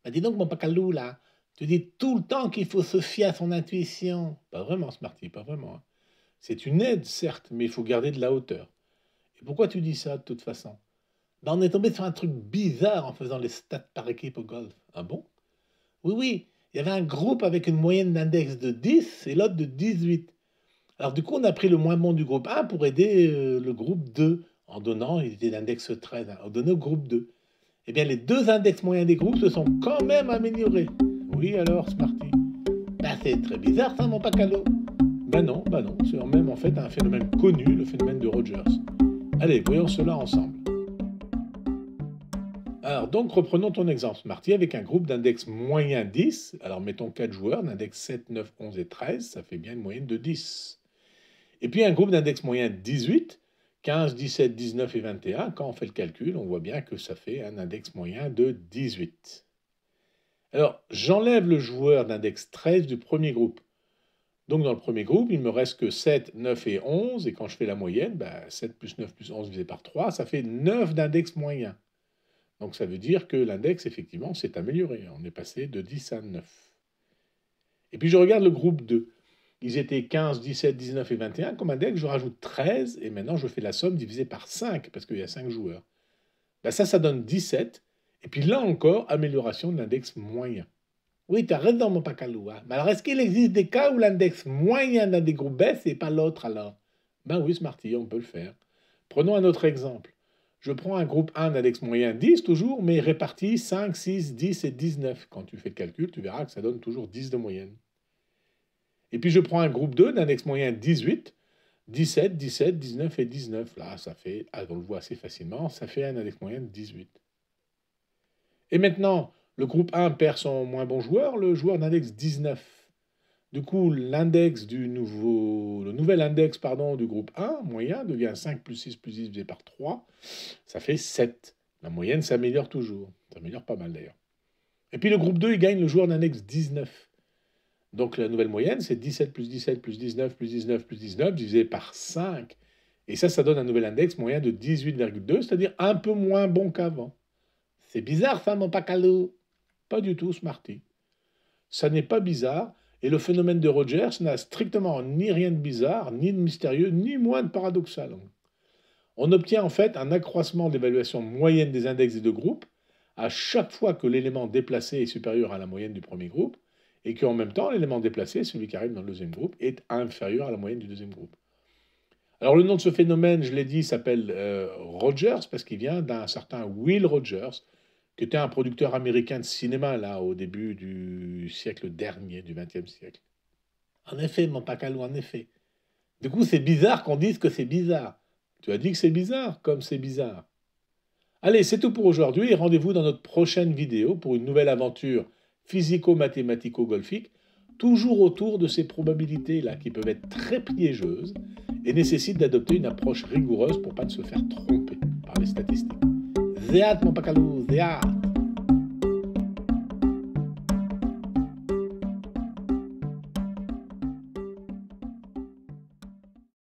Bah, dis donc, mon Pacalou, là, tu dis tout le temps qu'il faut se fier à son intuition. Pas vraiment, Smarty, pas vraiment, hein. C'est une aide, certes, mais il faut garder de la hauteur. Et pourquoi tu dis ça, de toute façon? Bah, on est tombé sur un truc bizarre en faisant les stats par équipe au golf. Ah bon? Oui, oui, il y avait un groupe avec une moyenne d'index de 10 et l'autre de 18. Alors du coup, on a pris le moins bon du groupe 1 pour aider le groupe 2, en donnant, il était d'index 13, hein, on donnait au groupe 2. Eh bien, les deux index moyens des groupes se sont quand même améliorés. Oui, alors, Smarty? Bah, c'est très bizarre, ça, mon Pacalo. Bah non, c'est même en fait un phénomène connu, le phénomène de Rogers. Allez, voyons cela ensemble. Alors, donc, reprenons ton exemple, Smarty, avec un groupe d'index moyen 10. Alors, mettons 4 joueurs, d'index 7, 9, 11 et 13, ça fait bien une moyenne de 10. Et puis, un groupe d'index moyen 18, 15, 17, 19 et 21. Quand on fait le calcul, on voit bien que ça fait un index moyen de 18. Alors, j'enlève le joueur d'index 13 du premier groupe. Donc, dans le premier groupe, il me reste que 7, 9 et 11. Et quand je fais la moyenne, 7 plus 9 plus 11 divisé par 3, ça fait 9 d'index moyen. Donc, ça veut dire que l'index, effectivement, s'est amélioré. On est passé de 10 à 9. Et puis, je regarde le groupe 2. Ils étaient 15, 17, 19 et 21. Comme index, je rajoute 13. Et maintenant, je fais la somme divisée par 5, parce qu'il y a 5 joueurs. Ça donne 17. Et puis là encore, amélioration de l'index moyen. Oui, tu as raison, mon Pacalou, hein. Mais alors, est-ce qu'il existe des cas où l'index moyen d'un des groupes baisse et pas l'autre alors? Ben oui, Smarty, on peut le faire. Prenons un autre exemple. Je prends un groupe 1 d'index moyen 10 toujours, mais réparti 5, 6, 10 et 19. Quand tu fais le calcul, tu verras que ça donne toujours 10 de moyenne. Et puis je prends un groupe 2 d'index moyen 18, 17, 17, 19 et 19. Là, ça fait, on le voit assez facilement, ça fait un index moyen de 18. Et maintenant, le groupe 1 perd son moins bon joueur, le joueur d'index 19. Du coup, l'index le nouvel index du groupe 1 moyen devient 5 plus 6 plus 10 divisé par 3. Ça fait 7. La moyenne s'améliore toujours. Ça s'améliore pas mal d'ailleurs. Et puis le groupe 2, il gagne le joueur d'index 19. Donc la nouvelle moyenne, c'est 17 plus 17 plus 19 plus 19 plus 19 divisé par 5. Et ça donne un nouvel index moyen de 18,2, c'est-à-dire un peu moins bon qu'avant. C'est bizarre ça, mon Pacalou? Pas du tout, Smarty. Ça n'est pas bizarre, et le phénomène de Rogers n'a strictement ni rien de bizarre, ni de mystérieux, ni moins de paradoxal. On obtient en fait un accroissement d'évaluation moyenne des index des deux groupes à chaque fois que l'élément déplacé est supérieur à la moyenne du premier groupe, et qu'en même temps, l'élément déplacé, celui qui arrive dans le deuxième groupe, est inférieur à la moyenne du deuxième groupe. Alors le nom de ce phénomène, je l'ai dit, s'appelle Rogers, parce qu'il vient d'un certain Will Rogers, qui était un producteur américain de cinéma, là, au début du siècle dernier, du XXe siècle. En effet, mon Pacalou, en effet. Du coup, c'est bizarre qu'on dise que c'est bizarre. Tu as dit que c'est bizarre, comme c'est bizarre. Allez, c'est tout pour aujourd'hui, et rendez-vous dans notre prochaine vidéo pour une nouvelle aventure physico-mathématico-golfique, toujours autour de ces probabilités-là, qui peuvent être très piégeuses, et nécessitent d'adopter une approche rigoureuse pour ne pas se faire tromper par les statistiques. Zéat, mon Pacalou, zéat!